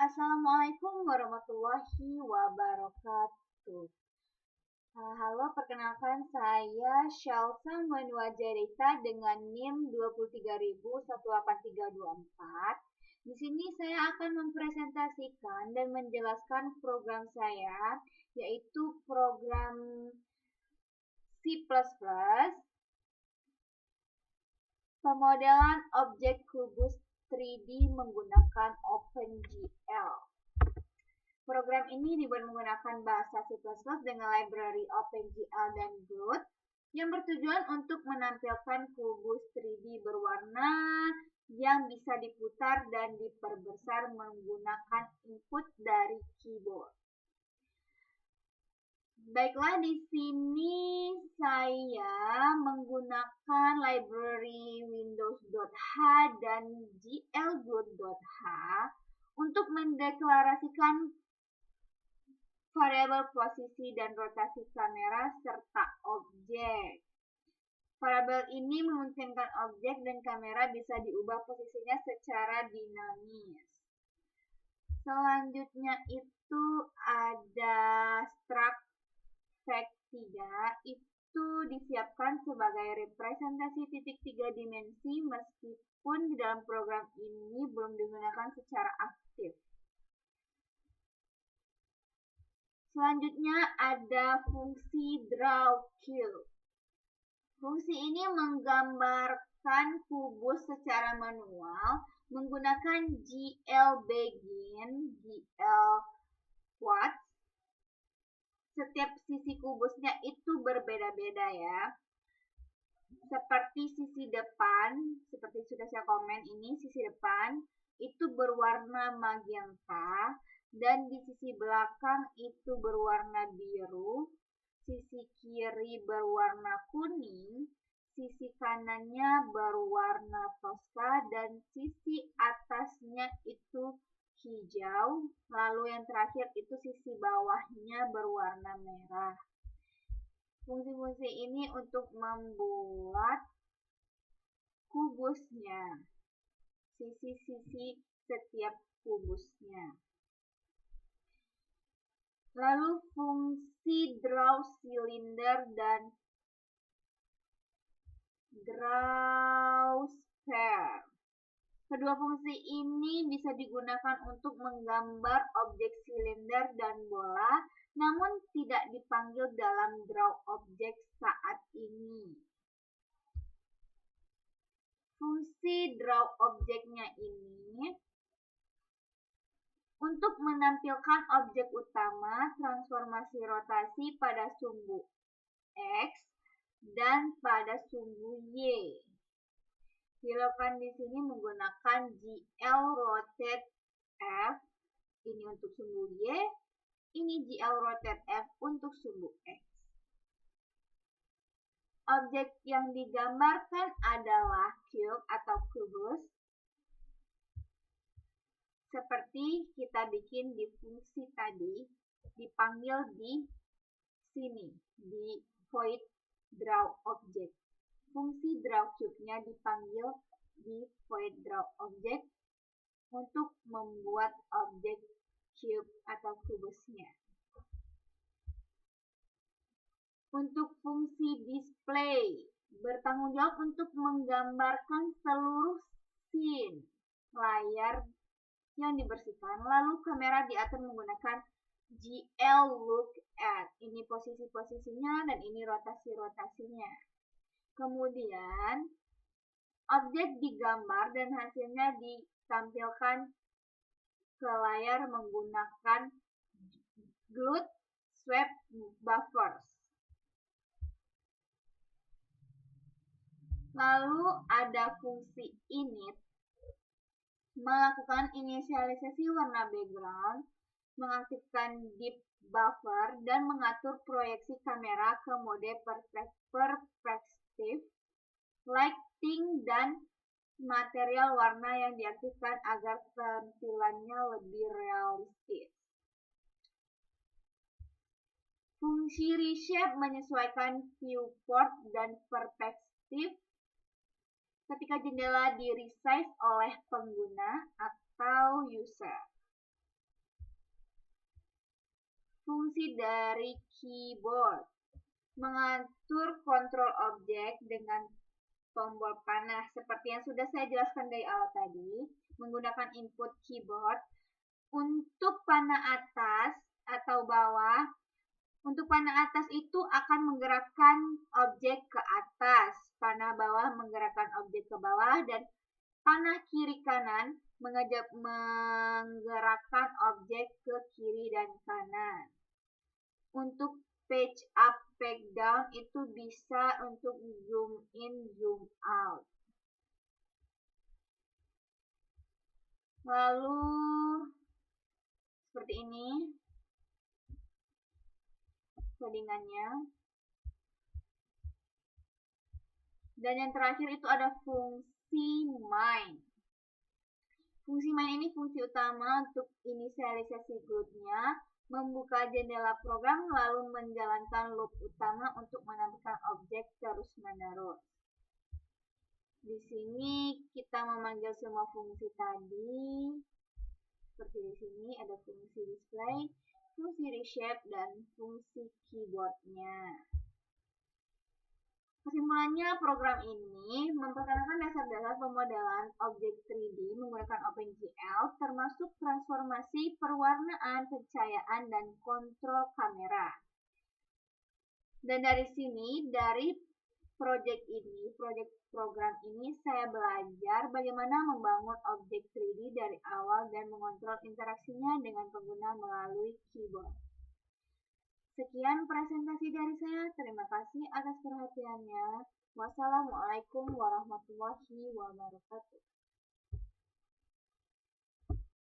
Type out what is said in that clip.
Assalamualaikum warahmatullahi wabarakatuh. Halo, perkenalkan saya Shalsa Manuajarita dengan NIM 230018324. Di sini saya akan mempresentasikan dan menjelaskan program saya, yaitu program C++, pemodelan objek kubus 3D menggunakan OpenGL. Program ini dibuat menggunakan bahasa C++ dengan library OpenGL dan Groot yang bertujuan untuk menampilkan kubus 3D berwarna yang bisa diputar dan diperbesar menggunakan input dari keyboard. Baiklah, di sini saya menggunakan library windows.h dan glgroot.h untuk mendeklarasikan variabel posisi dan rotasi kamera serta objek. Variabel ini memungkinkan objek dan kamera bisa diubah posisinya secara dinamis. Selanjutnya itu ada struct fact3, itu disiapkan sebagai representasi titik 3 dimensi meskipun di dalam program ini belum digunakan secara aktif. Selanjutnya ada fungsi drawCube. Fungsi ini menggambarkan kubus secara manual menggunakan glBegin, glQuartz. Setiap sisi kubusnya itu berbeda-beda ya. Seperti sisi depan, seperti sudah saya komen ini, sisi depan itu berwarna magenta. Dan di sisi belakang itu berwarna biru, sisi kiri berwarna kuning, sisi kanannya berwarna toska, dan sisi atasnya itu hijau, lalu yang terakhir itu sisi bawahnya berwarna merah. Fungsi-fungsi ini untuk membuat kubusnya, sisi-sisi setiap kubusnya. Lalu fungsi drawCylinder dan drawSphere. Kedua fungsi ini bisa digunakan untuk menggambar objek silinder dan bola, namun tidak dipanggil dalam drawObject saat ini. Fungsi drawObject-nya ini untuk menampilkan objek utama transformasi rotasi pada sumbu X dan pada sumbu Y. Dilakukan di sini menggunakan glRotate F, ini untuk sumbu Y, ini glRotate F untuk sumbu X. Objek yang digambarkan adalah cube atau kubus, seperti kita bikin di fungsi tadi, dipanggil di sini, di void drawObject. Fungsi drawCube-nya dipanggil di void drawObject untuk membuat objek cube atau kubusnya. Untuk fungsi display, bertanggung jawab untuk menggambarkan seluruh scene layar yang dibersihkan, lalu kamera diatur menggunakan glLookAt. Ini posisi-posisinya dan ini rotasi-rotasinya. Kemudian objek digambar dan hasilnya ditampilkan ke layar menggunakan Groot Swap Buffers. Lalu ada fungsi init, melakukan inisialisasi warna background, mengaktifkan deep buffer, dan mengatur proyeksi kamera ke mode perspektif, lighting, dan material warna yang diaktifkan agar tampilannya lebih realistis. Fungsi reshape menyesuaikan viewport dan perspektif ketika jendela di resize oleh pengguna atau user. Fungsi dari keyboard. Mengatur kontrol objek dengan tombol panah seperti yang sudah saya jelaskan dari awal tadi, menggunakan input keyboard. Untuk panah atas atau bawah, untuk panah atas itu akan menggerakkan objek ke atas, panah bawah menggerakkan objek ke bawah, dan panah kiri kanan menggerakkan objek ke kiri dan kanan. Untuk page up, page down itu bisa untuk zoom in, zoom out. Lalu seperti ini codingannya. Dan yang terakhir itu ada fungsi main. Fungsi main ini fungsi utama untuk inisialisasi GLUT-nya, membuka jendela program lalu menjalankan loop utama untuk menampilkan objek terus-menerus. Di sini kita memanggil semua fungsi tadi. Seperti di sini ada fungsi display, fungsi reshape, dan fungsi keyboardnya. Kesimpulannya, program ini memperkenalkan dasar-dasar pemodelan objek 3D menggunakan OpenGL, termasuk transformasi perwarnaan, pencahayaan, dan kontrol kamera. Dan dari sini, dari proyek program ini, saya belajar bagaimana membangun objek 3D dari awal dan mengontrol interaksinya dengan pengguna melalui keyboard. Sekian presentasi dari saya. Terima kasih atas perhatiannya. Wassalamualaikum warahmatullahi wabarakatuh.